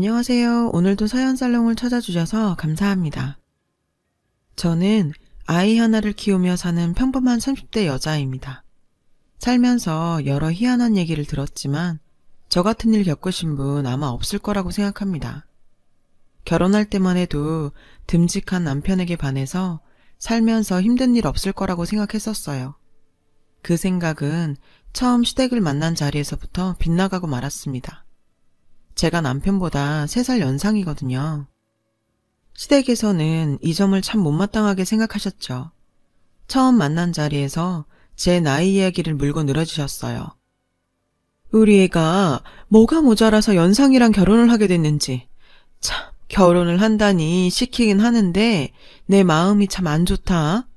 안녕하세요. 오늘도 사연살롱을 찾아주셔서 감사합니다. 저는 아이 하나를 키우며 사는 평범한 30대 여자입니다. 살면서 여러 희한한 얘기를 들었지만 저 같은 일 겪으신 분 아마 없을 거라고 생각합니다. 결혼할 때만 해도 듬직한 남편에게 반해서 살면서 힘든 일 없을 거라고 생각했었어요. 그 생각은 처음 시댁을 만난 자리에서부터 빗나가고 말았습니다. 제가 남편보다 3살 연상이거든요. 시댁에서는 이 점을 참 못마땅하게 생각하셨죠. 처음 만난 자리에서 제 나이 이야기를 물고 늘어지셨어요. 우리 애가 뭐가 모자라서 연상이랑 결혼을 하게 됐는지. 참, 결혼을 한다니 시키긴 하는데 내 마음이 참 안 좋다.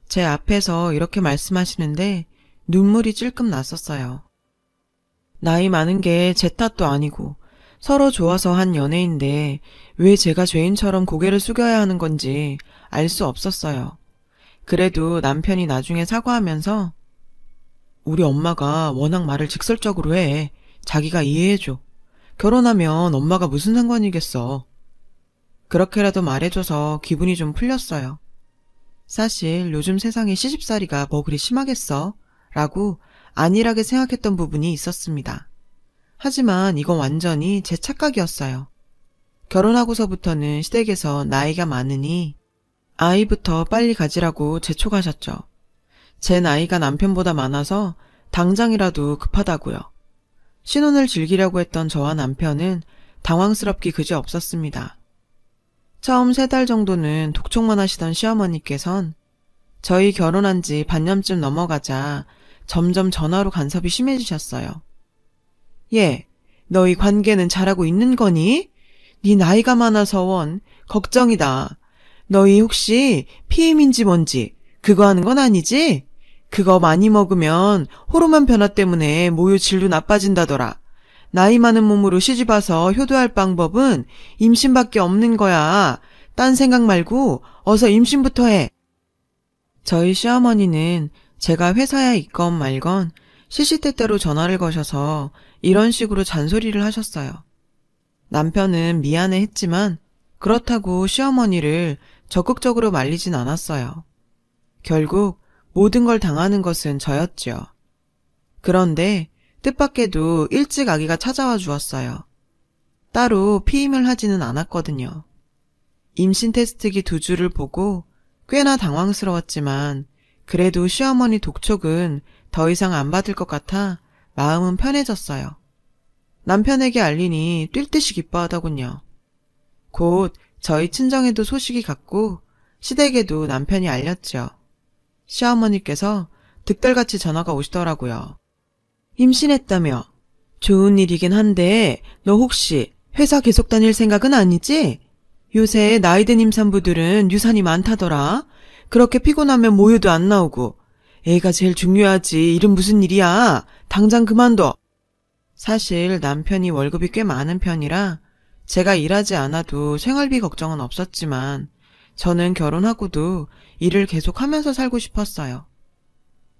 제 앞에서 이렇게 말씀하시는데 눈물이 찔끔 났었어요. 나이 많은 게 제 탓도 아니고 서로 좋아서 한 연애인데 왜 제가 죄인처럼 고개를 숙여야 하는 건지 알 수 없었어요. 그래도 남편이 나중에 사과하면서 우리 엄마가 워낙 말을 직설적으로 해. 자기가 이해해줘. 결혼하면 엄마가 무슨 상관이겠어. 그렇게라도 말해줘서 기분이 좀 풀렸어요. 사실 요즘 세상에 시집살이가 뭐 그리 심하겠어? 라고 안일하게 생각했던 부분이 있었습니다. 하지만 이건 완전히 제 착각이었어요. 결혼하고서부터는 시댁에서 나이가 많으니 아이부터 빨리 가지라고 재촉하셨죠. 제 나이가 남편보다 많아서 당장이라도 급하다고요. 신혼을 즐기려고 했던 저와 남편은 당황스럽기 그지없었습니다. 처음 3달 정도는 독촉만 하시던 시어머니께선 저희 결혼한 지 반년쯤 넘어가자 점점 전화로 간섭이 심해지셨어요. 얘, 너희 관계는 잘하고 있는 거니? 네 나이가 많아서 원 걱정이다. 너희 혹시 피임인지 뭔지 그거 하는 건 아니지? 그거 많이 먹으면 호르몬 변화 때문에 모유 질도 나빠진다더라. 나이 많은 몸으로 시집와서 효도할 방법은 임신밖에 없는 거야. 딴 생각 말고 어서 임신부터 해. 저희 시어머니는 제가 회사에 있건 말건 시시때때로 전화를 거셔서 이런 식으로 잔소리를 하셨어요. 남편은 미안해 했지만 그렇다고 시어머니를 적극적으로 말리진 않았어요. 결국 모든 걸 당하는 것은 저였죠. 그런데 뜻밖에도 일찍 아기가 찾아와 주었어요. 따로 피임을 하지는 않았거든요. 임신 테스트기 2주를 보고 꽤나 당황스러웠지만 그래도 시어머니 독촉은 더 이상 안 받을 것 같아 마음은 편해졌어요. 남편에게 알리니 뛸 듯이 기뻐하더군요. 곧 저희 친정에도 소식이 갔고 시댁에도 남편이 알렸죠. 시어머니께서 득달같이 전화가 오시더라고요. 임신했다며? 좋은 일이긴 한데 너 혹시 회사 계속 다닐 생각은 아니지? 요새 나이든 임산부들은 유산이 많다더라. 그렇게 피곤하면 모유도 안 나오고. 애가 제일 중요하지. 일은 무슨 일이야. 당장 그만둬. 사실 남편이 월급이 꽤 많은 편이라 제가 일하지 않아도 생활비 걱정은 없었지만 저는 결혼하고도 일을 계속하면서 살고 싶었어요.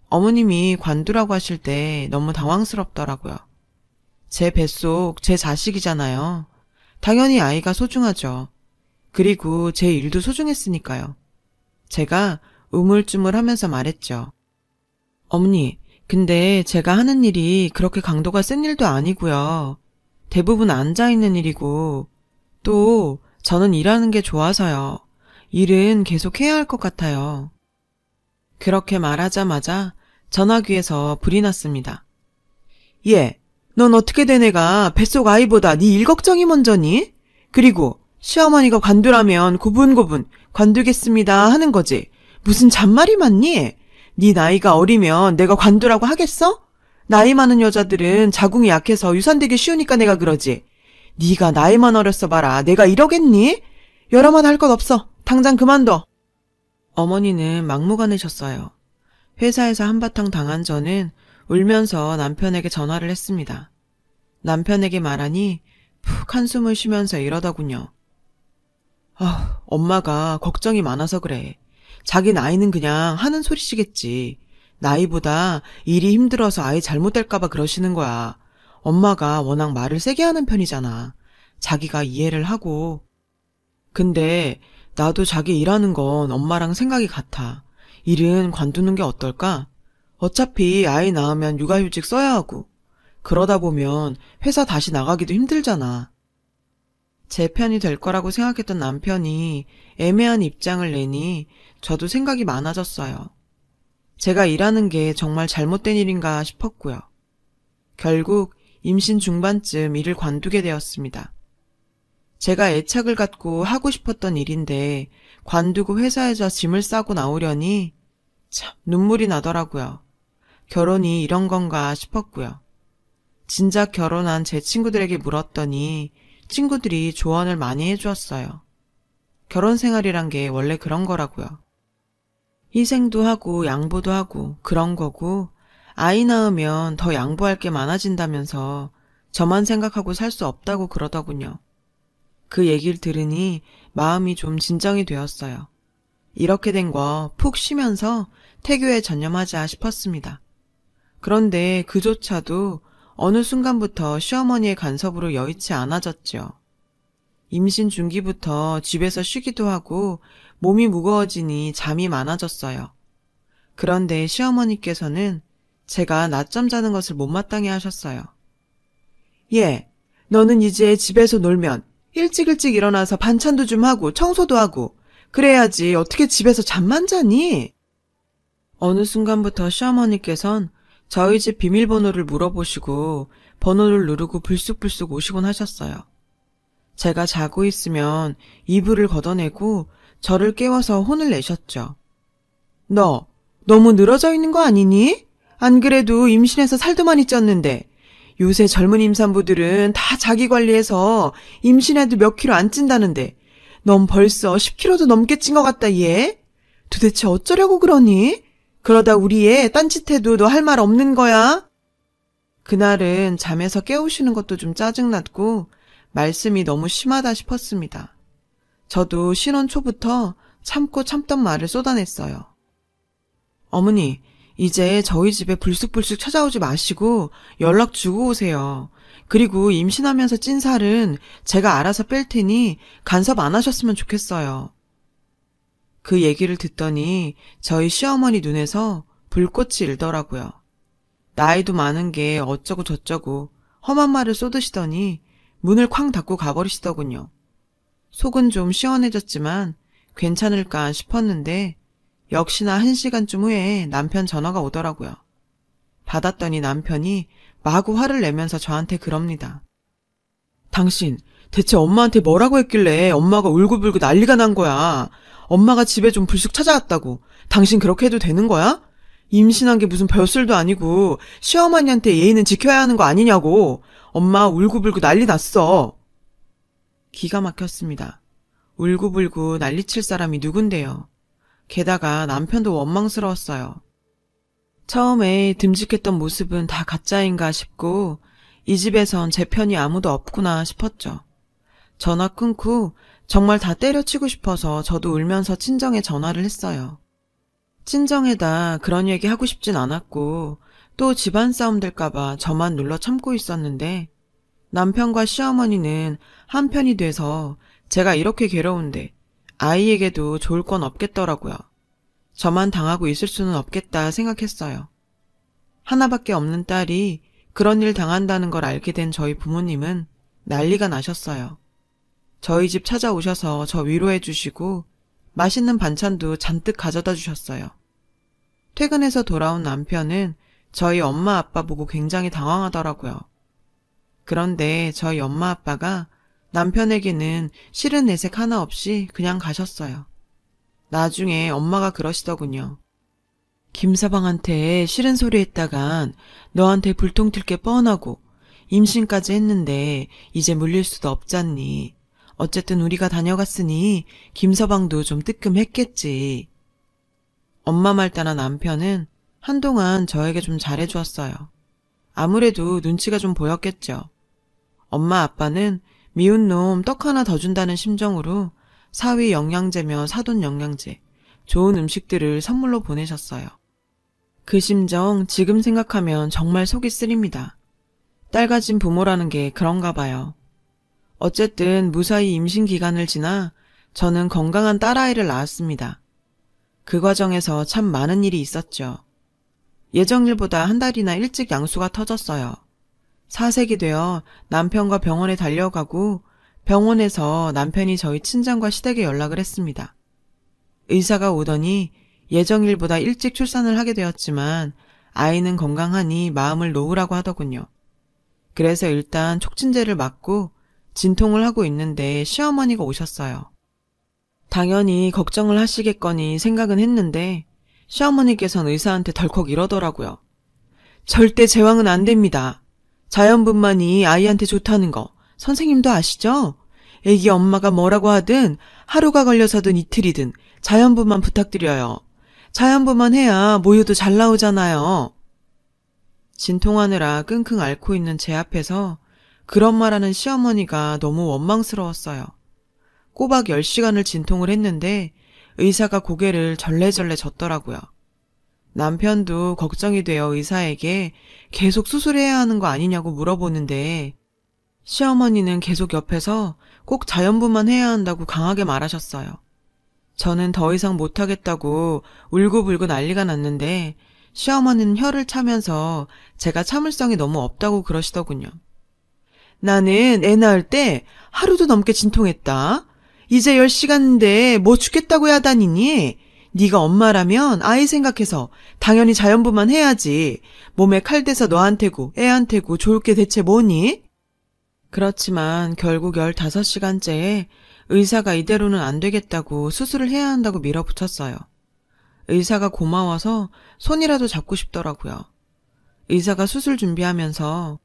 어머님이 관두라고 하실 때 너무 당황스럽더라고요. 제 뱃속 제 자식이잖아요. 당연히 아이가 소중하죠. 그리고 제 일도 소중했으니까요. 제가 우물쭈물하면서 말했죠. 어머니, 근데 제가 하는 일이 그렇게 강도가 센 일도 아니고요. 대부분 앉아있는 일이고 또 저는 일하는 게 좋아서요. 일은 계속 해야 할 것 같아요. 그렇게 말하자마자 전화기에서 불이 났습니다. 얘, 넌 어떻게 된 애가 뱃속 아이보다 네 일 걱정이 먼저니? 그리고 시어머니가 관두라면 고분고분 관두겠습니다 하는 거지. 무슨 잔말이 많니? 네 나이가 어리면 내가 관두라고 하겠어? 나이 많은 여자들은 자궁이 약해서 유산되기 쉬우니까 내가 그러지. 네가 나이만 어렸어 봐라. 내가 이러겠니? 여러 번 할 것 없어. 당장 그만둬. 어머니는 막무가내셨어요. 회사에서 한바탕 당한 저는 울면서 남편에게 전화를 했습니다. 남편에게 말하니 푹 한숨을 쉬면서 이러더군요. 엄마가 걱정이 많아서 그래. 자기 나이는 그냥 하는 소리시겠지. 나이보다 일이 힘들어서 아이 잘못될까봐 그러시는 거야. 엄마가 워낙 말을 세게 하는 편이잖아. 자기가 이해를 하고. 근데 나도 자기 일하는 건 엄마랑 생각이 같아. 일은 관두는 게 어떨까? 어차피 아이 낳으면 육아휴직 써야 하고. 그러다 보면 회사 다시 나가기도 힘들잖아. 제 편이 될 거라고 생각했던 남편이 애매한 입장을 내니 저도 생각이 많아졌어요. 제가 일하는 게 정말 잘못된 일인가 싶었고요. 결국 임신 중반쯤 일을 관두게 되었습니다. 제가 애착을 갖고 하고 싶었던 일인데 관두고 회사에서 짐을 싸고 나오려니 참 눈물이 나더라고요. 결혼이 이런 건가 싶었고요. 진작 결혼한 제 친구들에게 물었더니 친구들이 조언을 많이 해주었어요. 결혼 생활이란 게 원래 그런 거라고요. 희생도 하고 양보도 하고 그런 거고 아이 낳으면 더 양보할 게 많아진다면서 저만 생각하고 살 수 없다고 그러더군요. 그 얘기를 들으니 마음이 좀 진정이 되었어요. 이렇게 된 거 푹 쉬면서 태교에 전념하자 싶었습니다. 그런데 그조차도 어느 순간부터 시어머니의 간섭으로 여의치 않아졌죠. 임신 중기부터 집에서 쉬기도 하고 몸이 무거워지니 잠이 많아졌어요. 그런데 시어머니께서는 제가 낮잠 자는 것을 못마땅해 하셨어요. 얘, 너는 이제 집에서 놀면 일찍 일어나서 반찬도 좀 하고 청소도 하고 그래야지 어떻게 집에서 잠만 자니? 어느 순간부터 시어머니께선 저희 집 비밀번호를 물어보시고 번호를 누르고 불쑥불쑥 오시곤 하셨어요. 제가 자고 있으면 이불을 걷어내고 저를 깨워서 혼을 내셨죠. 너 너무 늘어져 있는 거 아니니? 안 그래도 임신해서 살도 많이 쪘는데 요새 젊은 임산부들은 다 자기 관리해서 임신해도 몇 킬로 안 찐다는데 넌 벌써 10킬로도 넘게 찐 것 같다 얘? 도대체 어쩌려고 그러니? 그러다 우리 애 딴짓해도 너 할 말 없는 거야? 그날은 잠에서 깨우시는 것도 좀 짜증났고 말씀이 너무 심하다 싶었습니다. 저도 신혼 초부터 참고 참던 말을 쏟아냈어요. 어머니, 이제 저희 집에 불쑥불쑥 찾아오지 마시고 연락 주고 오세요. 그리고 임신하면서 찐 살은 제가 알아서 뺄 테니 간섭 안 하셨으면 좋겠어요. 그 얘기를 듣더니 저희 시어머니 눈에서 불꽃이 일더라고요. 나이도 많은 게 어쩌고 저쩌고 험한 말을 쏟으시더니 문을 쾅 닫고 가버리시더군요. 속은 좀 시원해졌지만 괜찮을까 싶었는데 역시나 1시간쯤 후에 남편 전화가 오더라고요. 받았더니 남편이 마구 화를 내면서 저한테 그럽니다. 당신 대체 엄마한테 뭐라고 했길래 엄마가 울고불고 난리가 난 거야. 엄마가 집에 좀 불쑥 찾아왔다고. 당신 그렇게 해도 되는 거야? 임신한 게 무슨 별술도 아니고 시어머니한테 예의는 지켜야 하는 거 아니냐고. 엄마 울고불고 난리 났어. 기가 막혔습니다. 울고불고 난리칠 사람이 누군데요. 게다가 남편도 원망스러웠어요. 처음에 듬직했던 모습은 다 가짜인가 싶고 이 집에선 제 편이 아무도 없구나 싶었죠. 전화 끊고 정말 다 때려치고 싶어서 저도 울면서 친정에 전화를 했어요. 친정에다 그런 얘기 하고 싶진 않았고 또 집안 싸움 될까봐 저만 눌러 참고 있었는데 남편과 시어머니는 한편이 돼서 제가 이렇게 괴로운데 아이에게도 좋을 건 없겠더라고요. 저만 당하고 있을 수는 없겠다 생각했어요. 하나밖에 없는 딸이 그런 일 당한다는 걸 알게 된 저희 부모님은 난리가 나셨어요. 저희 집 찾아오셔서 저 위로해 주시고 맛있는 반찬도 잔뜩 가져다 주셨어요. 퇴근해서 돌아온 남편은 저희 엄마 아빠 보고 굉장히 당황하더라고요. 그런데 저희 엄마 아빠가 남편에게는 싫은 내색 하나 없이 그냥 가셨어요. 나중에 엄마가 그러시더군요. 김서방한테 싫은 소리 했다간 너한테 불통 튈 게 뻔하고 임신까지 했는데 이제 물릴 수도 없잖니. 어쨌든 우리가 다녀갔으니 김서방도 좀 뜨끔했겠지. 엄마 말 따라 남편은 한동안 저에게 좀 잘해주었어요. 아무래도 눈치가 좀 보였겠죠. 엄마 아빠는 미운 놈 떡 하나 더 준다는 심정으로 사위 영양제며 사돈 영양제, 좋은 음식들을 선물로 보내셨어요. 그 심정 지금 생각하면 정말 속이 쓰립니다. 딸 가진 부모라는 게 그런가 봐요. 어쨌든 무사히 임신 기간을 지나 저는 건강한 딸아이를 낳았습니다. 그 과정에서 참 많은 일이 있었죠. 예정일보다 한 달이나 일찍 양수가 터졌어요. 사색이 되어 남편과 병원에 달려가고 병원에서 남편이 저희 친정과 시댁에 연락을 했습니다. 의사가 오더니 예정일보다 일찍 출산을 하게 되었지만 아이는 건강하니 마음을 놓으라고 하더군요. 그래서 일단 촉진제를 맞고 진통을 하고 있는데 시어머니가 오셨어요. 당연히 걱정을 하시겠거니 생각은 했는데 시어머니께서는 의사한테 덜컥 이러더라고요. 절대 제왕은 안 됩니다. 자연분만이 아이한테 좋다는 거 선생님도 아시죠? 애기 엄마가 뭐라고 하든 하루가 걸려서든 이틀이든 자연분만 부탁드려요. 자연분만 해야 모유도 잘 나오잖아요. 진통하느라 끙끙 앓고 있는 제 앞에서 그런 말하는 시어머니가 너무 원망스러웠어요. 꼬박 10시간을 진통을 했는데 의사가 고개를 절레절레 젓더라고요. 남편도 걱정이 되어 의사에게 계속 수술해야 하는 거 아니냐고 물어보는데 시어머니는 계속 옆에서 꼭 자연분만 해야 한다고 강하게 말하셨어요. 저는 더 이상 못하겠다고 울고불고 난리가 났는데 시어머니는 혀를 차면서 제가 참을성이 너무 없다고 그러시더군요. 나는 애 낳을 때 하루도 넘게 진통했다. 이제 10시간인데 뭐 죽겠다고 해야 다니니? 네가 엄마라면 아이 생각해서 당연히 자연분만 해야지. 몸에 칼 대서 너한테고 애한테고 좋을 게 대체 뭐니? 그렇지만 결국 15시간째에 의사가 이대로는 안 되겠다고 수술을 해야 한다고 밀어붙였어요. 의사가 고마워서 손이라도 잡고 싶더라고요. 의사가 수술 준비하면서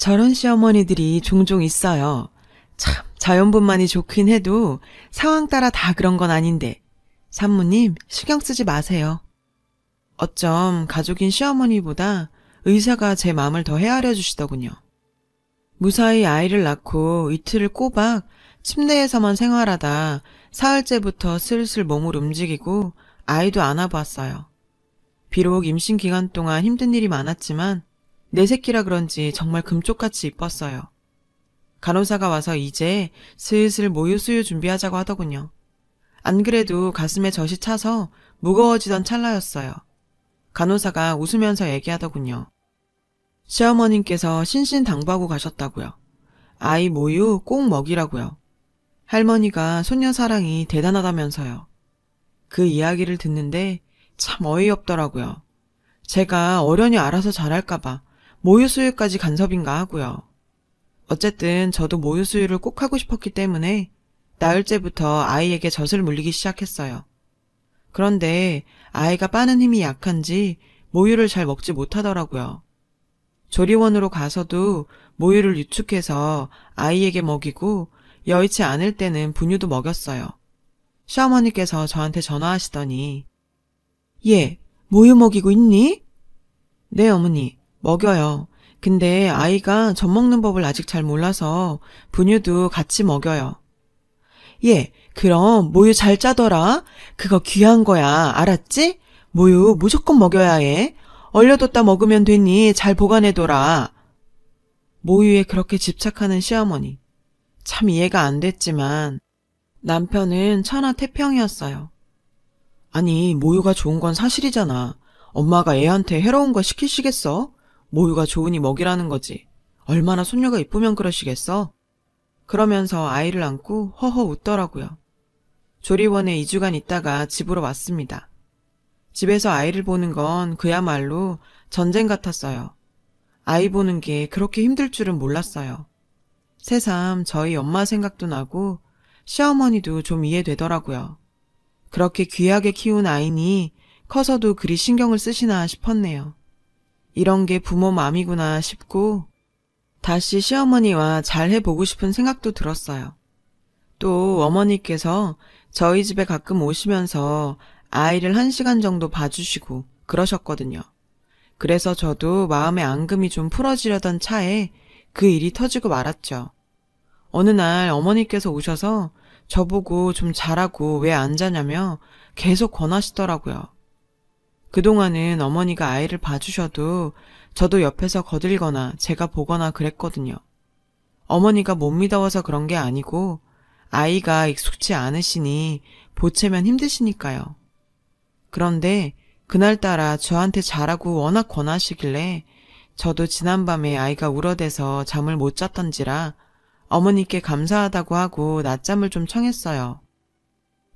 저런 시어머니들이 종종 있어요. 참 자연분만이 좋긴 해도 상황 따라 다 그런 건 아닌데 산모님 신경 쓰지 마세요. 어쩜 가족인 시어머니보다 의사가 제 마음을 더 헤아려 주시더군요. 무사히 아이를 낳고 이틀을 꼬박 침대에서만 생활하다 사흘째부터 슬슬 몸을 움직이고 아이도 안아보았어요. 비록 임신 기간 동안 힘든 일이 많았지만 내 새끼라 그런지 정말 금쪽같이 이뻤어요. 간호사가 와서 이제 슬슬 모유 수유 준비하자고 하더군요. 안 그래도 가슴에 젖이 차서 무거워지던 찰나였어요. 간호사가 웃으면서 얘기하더군요. 시어머님께서 신신당부하고 가셨다고요. 아이 모유 꼭 먹이라고요. 할머니가 손녀 사랑이 대단하다면서요. 그 이야기를 듣는데 참 어이없더라고요. 제가 어련히 알아서 잘할까봐 모유 수유까지 간섭인가 하고요. 어쨌든 저도 모유 수유를 꼭 하고 싶었기 때문에 나흘째부터 아이에게 젖을 물리기 시작했어요. 그런데 아이가 빠는 힘이 약한지 모유를 잘 먹지 못하더라고요. 조리원으로 가서도 모유를 유축해서 아이에게 먹이고 여의치 않을 때는 분유도 먹였어요. 시어머니께서 저한테 전화하시더니 얘 모유 먹이고 있니? 네 어머니 먹여요. 근데 아이가 젖 먹는 법을 아직 잘 몰라서 분유도 같이 먹여요. 얘 그럼 모유 잘 짜더라. 그거 귀한 거야. 알았지? 모유 무조건 먹여야 해. 얼려뒀다 먹으면 되니 잘 보관해둬라. 모유에 그렇게 집착하는 시어머니. 참 이해가 안 됐지만 남편은 천하태평이었어요. 아니 모유가 좋은 건 사실이잖아. 엄마가 애한테 해로운 거 시키시겠어? 모유가 좋으니 먹이라는 거지. 얼마나 손녀가 이쁘면 그러시겠어? 그러면서 아이를 안고 허허 웃더라고요. 조리원에 2주간 있다가 집으로 왔습니다. 집에서 아이를 보는 건 그야말로 전쟁 같았어요. 아이 보는 게 그렇게 힘들 줄은 몰랐어요. 새삼 저희 엄마 생각도 나고 시어머니도 좀 이해되더라고요. 그렇게 귀하게 키운 아이니 커서도 그리 신경을 쓰시나 싶었네요. 이런 게 부모 마음이구나 싶고 다시 시어머니와 잘 해보고 싶은 생각도 들었어요. 또 어머니께서 저희 집에 가끔 오시면서 아이를 1시간 정도 봐주시고 그러셨거든요. 그래서 저도 마음의 앙금이 좀 풀어지려던 차에 그 일이 터지고 말았죠. 어느 날 어머니께서 오셔서 저보고 좀 자라고 왜 안 자냐며 계속 권하시더라고요. 그동안은 어머니가 아이를 봐주셔도 저도 옆에서 거들거나 제가 보거나 그랬거든요. 어머니가 못 믿어서 그런 게 아니고 아이가 익숙치 않으시니 보채면 힘드시니까요. 그런데 그날따라 저한테 자라고 워낙 권하시길래 저도 지난밤에 아이가 울어대서 잠을 못 잤던지라 어머니께 감사하다고 하고 낮잠을 좀 청했어요.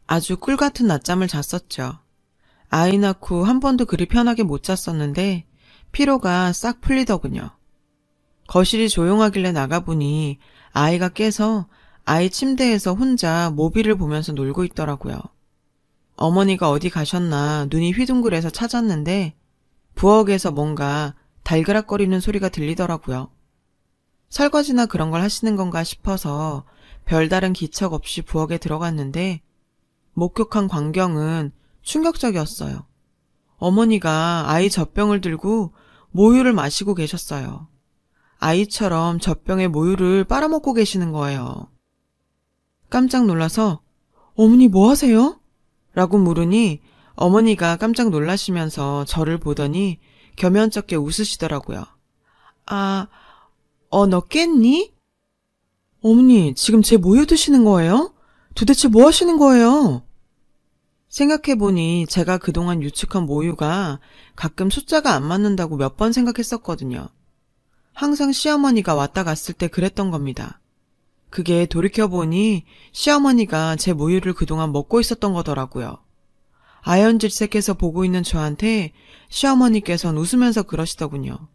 아주 꿀같은 낮잠을 잤었죠. 아이 낳고 한 번도 그리 편하게 못 잤었는데 피로가 싹 풀리더군요. 거실이 조용하길래 나가보니 아이가 깨서 아이 침대에서 혼자 모비를 보면서 놀고 있더라고요. 어머니가 어디 가셨나 눈이 휘둥그레서 찾았는데 부엌에서 뭔가 달그락거리는 소리가 들리더라고요. 설거지나 그런 걸 하시는 건가 싶어서 별다른 기척 없이 부엌에 들어갔는데 목격한 광경은 충격적이었어요. 어머니가 아이 젖병을 들고 모유를 마시고 계셨어요. 아이처럼 젖병에 모유를 빨아먹고 계시는 거예요. 깜짝 놀라서 어머니 뭐 하세요? 라고 물으니 어머니가 깜짝 놀라시면서 저를 보더니 겸연쩍게 웃으시더라고요. 너 깼니? 어머니, 지금 제 모유 드시는 거예요? 도대체 뭐 하시는 거예요? 생각해보니 제가 그동안 유축한 모유가 가끔 숫자가 안 맞는다고 몇 번 생각했었거든요. 항상 시어머니가 왔다 갔을 때 그랬던 겁니다. 그게 돌이켜보니 시어머니가 제 모유를 그동안 먹고 있었던 거더라고요. 아연질색해서 보고 있는 저한테 시어머니께서는 웃으면서 그러시더군요.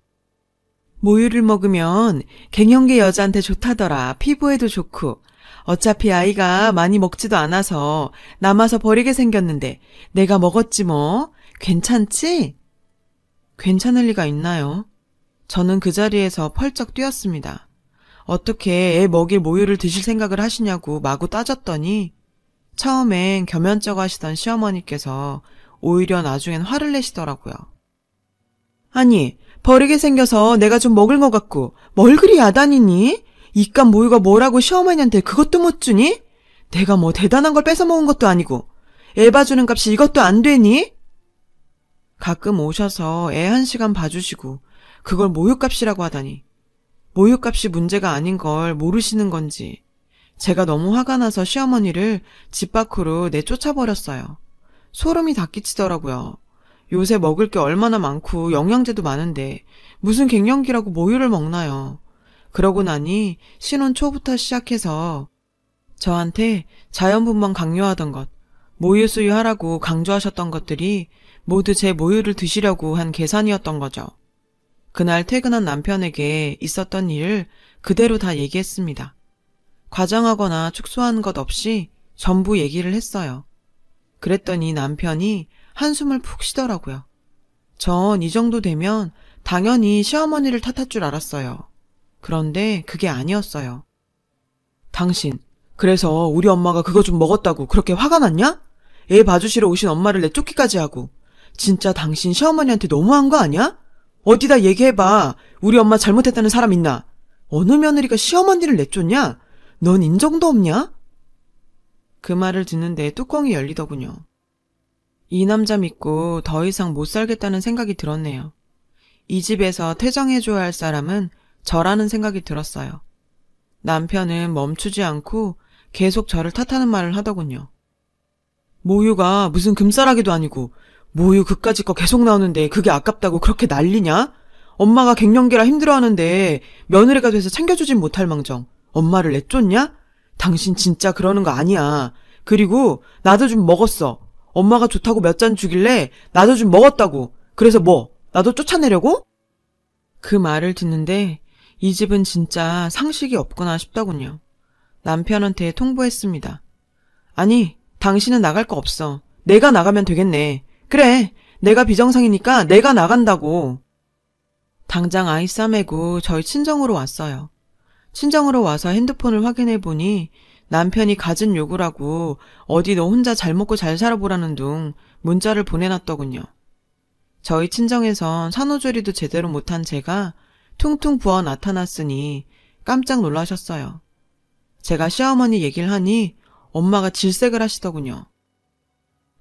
모유를 먹으면 갱년기 여자한테 좋다더라. 피부에도 좋고. 어차피 아이가 많이 먹지도 않아서 남아서 버리게 생겼는데 내가 먹었지 뭐. 괜찮지? 괜찮을 리가 있나요? 저는 그 자리에서 펄쩍 뛰었습니다. 어떻게 애 먹일 모유를 드실 생각을 하시냐고 마구 따졌더니 처음엔 겸연쩍 하시던 시어머니께서 오히려 나중엔 화를 내시더라고요. 아니, 버리게 생겨서 내가 좀 먹을 것 같고 뭘 그리 야단이니? 이깟 모유가 뭐라고 시어머니한테 그것도 못 주니? 내가 뭐 대단한 걸 뺏어 먹은 것도 아니고 애 봐주는 값이 이것도 안 되니? 가끔 오셔서 애 1시간 봐주시고 그걸 모유값이라고 하다니. 모유값이 문제가 아닌 걸 모르시는 건지 제가 너무 화가 나서 시어머니를 집 밖으로 내쫓아버렸어요. 소름이 다 끼치더라고요. 요새 먹을 게 얼마나 많고 영양제도 많은데 무슨 갱년기라고 모유를 먹나요. 그러고 나니 신혼 초부터 시작해서 저한테 자연분만 강요하던 것, 모유 수유하라고 강조하셨던 것들이 모두 제 모유를 드시려고 한 계산이었던 거죠. 그날 퇴근한 남편에게 있었던 일을 그대로 다 얘기했습니다. 과장하거나 축소하는 것 없이 전부 얘기를 했어요. 그랬더니 남편이 한숨을 푹 쉬더라고요. 전 이 정도 되면 당연히 시어머니를 탓할 줄 알았어요. 그런데 그게 아니었어요. 당신, 그래서 우리 엄마가 그거 좀 먹었다고 그렇게 화가 났냐? 애 봐주시러 오신 엄마를 내쫓기까지 하고. 진짜 당신 시어머니한테 너무한 거 아니야? 어디다 얘기해봐. 우리 엄마 잘못했다는 사람 있나? 어느 며느리가 시어머니를 내쫓냐? 넌 인정도 없냐? 그 말을 듣는데 뚜껑이 열리더군요. 이 남자 믿고 더 이상 못 살겠다는 생각이 들었네요. 이 집에서 퇴정해줘야 할 사람은 저라는 생각이 들었어요. 남편은 멈추지 않고 계속 저를 탓하는 말을 하더군요. 모유가 무슨 금싸라기도 아니고 모유 그까짓 거 계속 나오는데 그게 아깝다고 그렇게 난리냐? 엄마가 갱년기라 힘들어하는데 며느리가 돼서 챙겨주진 못할 망정 엄마를 내쫓냐? 당신 진짜 그러는 거 아니야. 그리고 나도 좀 먹었어. 엄마가 좋다고 몇 잔 주길래 나도 좀 먹었다고. 그래서 뭐? 나도 쫓아내려고? 그 말을 듣는데 이 집은 진짜 상식이 없구나 싶더군요. 남편한테 통보했습니다. 아니, 당신은 나갈 거 없어. 내가 나가면 되겠네. 그래, 내가 비정상이니까 내가 나간다고. 당장 아이 싸매고 저희 친정으로 왔어요. 친정으로 와서 핸드폰을 확인해 보니 남편이 갖은 요구라고 어디 너 혼자 잘 먹고 잘 살아보라는 둥 문자를 보내놨더군요. 저희 친정에선 산후조리도 제대로 못한 제가 퉁퉁 부어 나타났으니 깜짝 놀라셨어요. 제가 시어머니 얘기를 하니 엄마가 질색을 하시더군요.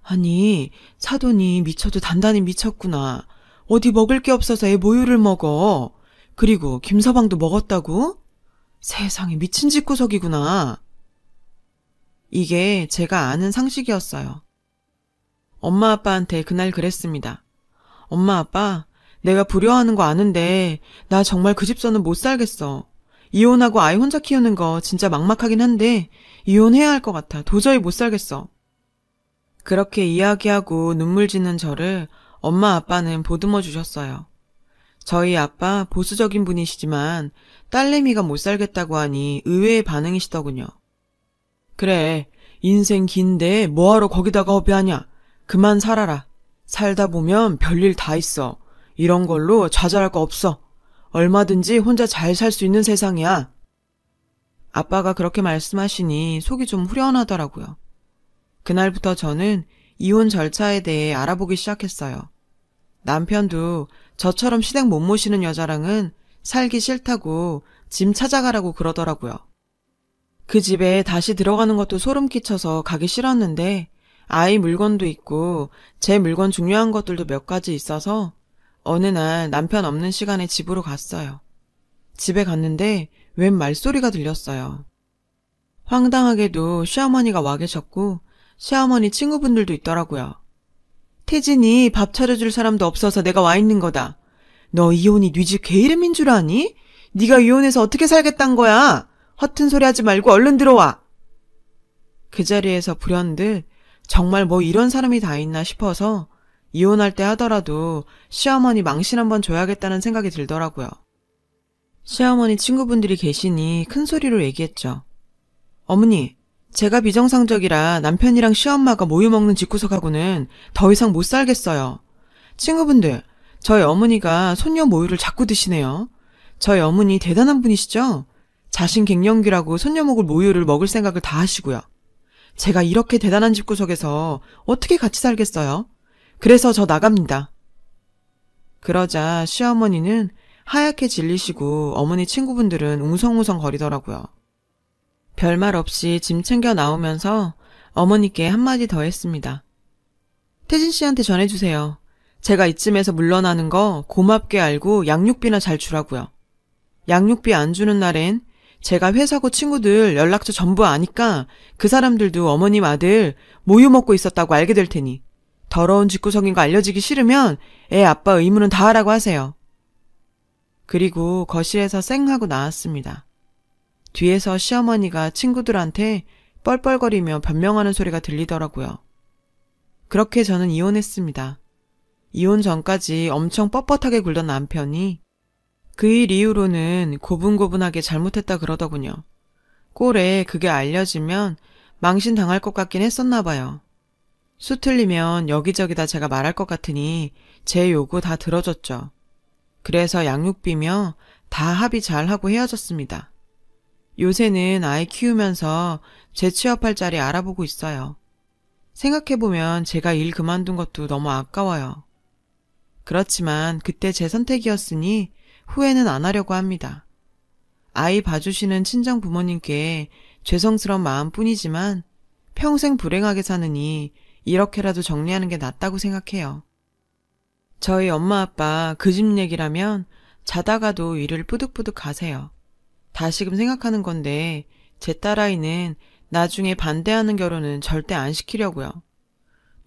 아니, 사돈이 미쳐도 단단히 미쳤구나. 어디 먹을 게 없어서 애 모유를 먹어. 그리고 김서방도 먹었다고? 세상에 미친 집구석이구나. 이게 제가 아는 상식이었어요. 엄마 아빠한테 그날 그랬습니다. 엄마 아빠, 내가 불효하는 거 아는데 나 정말 그 집서는 못 살겠어. 이혼하고 아이 혼자 키우는 거 진짜 막막하긴 한데 이혼해야 할 것 같아. 도저히 못 살겠어. 그렇게 이야기하고 눈물 짓는 저를 엄마 아빠는 보듬어 주셨어요. 저희 아빠 보수적인 분이시지만 딸내미가 못 살겠다고 하니 의외의 반응이시더군요. 그래, 인생 긴데 뭐하러 거기다가 허비하냐. 그만 살아라. 살다 보면 별일 다 있어. 이런 걸로 좌절할 거 없어. 얼마든지 혼자 잘 살 수 있는 세상이야. 아빠가 그렇게 말씀하시니 속이 좀 후련하더라고요. 그날부터 저는 이혼 절차에 대해 알아보기 시작했어요. 남편도 저처럼 시댁 못 모시는 여자랑은 살기 싫다고 짐 찾아가라고 그러더라고요. 그 집에 다시 들어가는 것도 소름 끼쳐서 가기 싫었는데 아이 물건도 있고 제 물건 중요한 것들도 몇 가지 있어서 어느 날 남편 없는 시간에 집으로 갔어요. 집에 갔는데 웬 말소리가 들렸어요. 황당하게도 시어머니가 와 계셨고 시어머니 친구분들도 있더라고요. 태진이 밥 차려줄 사람도 없어서 내가 와 있는 거다. 너 이혼이 네 집 개 이름인 줄 아니? 네가 이혼해서 어떻게 살겠단 거야? 허튼 소리 하지 말고 얼른 들어와. 그 자리에서 불현듯 정말 뭐 이런 사람이 다 있나 싶어서 이혼할 때 하더라도 시어머니 망신 한번 줘야겠다는 생각이 들더라고요. 시어머니 친구분들이 계시니 큰 소리로 얘기했죠. 어머니, 제가 비정상적이라 남편이랑 시엄마가 모유 먹는 집구석하고는 더 이상 못 살겠어요. 친구분들, 저희 어머니가 손녀 모유를 자꾸 드시네요. 저희 어머니 대단한 분이시죠? 자신 갱년기라고 손녀 먹을 모유를 먹을 생각을 다 하시고요. 제가 이렇게 대단한 집구석에서 어떻게 같이 살겠어요? 그래서 저 나갑니다. 그러자 시어머니는 하얗게 질리시고 어머니 친구분들은 웅성웅성 거리더라고요. 별말 없이 짐 챙겨 나오면서 어머니께 한마디 더 했습니다. 태진 씨한테 전해주세요. 제가 이쯤에서 물러나는 거 고맙게 알고 양육비나 잘 주라고요. 양육비 안 주는 날엔 제가 회사고 친구들 연락처 전부 아니까 그 사람들도 어머님 아들 모유 먹고 있었다고 알게 될 테니 더러운 집구석인 거 알려지기 싫으면 애 아빠 의무는 다 하라고 하세요. 그리고 거실에서 쌩 하고 나왔습니다. 뒤에서 시어머니가 친구들한테 뻘뻘거리며 변명하는 소리가 들리더라고요. 그렇게 저는 이혼했습니다. 이혼 전까지 엄청 뻣뻣하게 굴던 남편이 그 일 이후로는 고분고분하게 잘못했다 그러더군요. 꼴에 그게 알려지면 망신 당할 것 같긴 했었나 봐요. 수 틀리면 여기저기다 제가 말할 것 같으니 제 요구 다 들어줬죠. 그래서 양육비며 다 합의 잘하고 헤어졌습니다. 요새는 아이 키우면서 재취업할 자리 알아보고 있어요. 생각해보면 제가 일 그만둔 것도 너무 아까워요. 그렇지만 그때 제 선택이었으니 후회는 안 하려고 합니다. 아이 봐주시는 친정 부모님께 죄송스러운 마음뿐이지만 평생 불행하게 사느니 이렇게라도 정리하는 게 낫다고 생각해요. 저희 엄마 아빠 그 집 얘기라면 자다가도 이를 뿌득뿌득 가세요. 다시금 생각하는 건데 제 딸아이는 나중에 반대하는 결혼은 절대 안 시키려고요.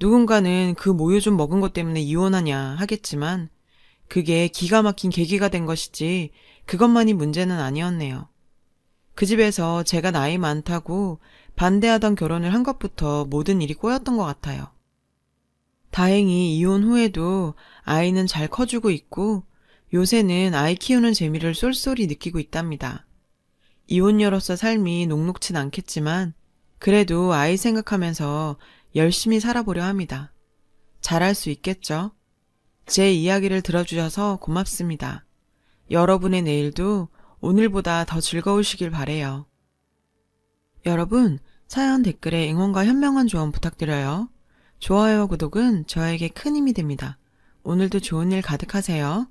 누군가는 그 모유 좀 먹은 것 때문에 이혼하냐 하겠지만 그게 기가 막힌 계기가 된 것이지 그것만이 문제는 아니었네요. 그 집에서 제가 나이 많다고 반대하던 결혼을 한 것부터 모든 일이 꼬였던 것 같아요. 다행히 이혼 후에도 아이는 잘 커주고 있고 요새는 아이 키우는 재미를 쏠쏠히 느끼고 있답니다. 이혼녀로서 삶이 녹록진 않겠지만 그래도 아이 생각하면서 열심히 살아보려 합니다. 잘할 수 있겠죠? 제 이야기를 들어주셔서 고맙습니다. 여러분의 내일도 오늘보다 더 즐거우시길 바래요. 여러분, 사연 댓글에 응원과 현명한 조언 부탁드려요. 좋아요와 구독은 저에게 큰 힘이 됩니다. 오늘도 좋은 일 가득하세요.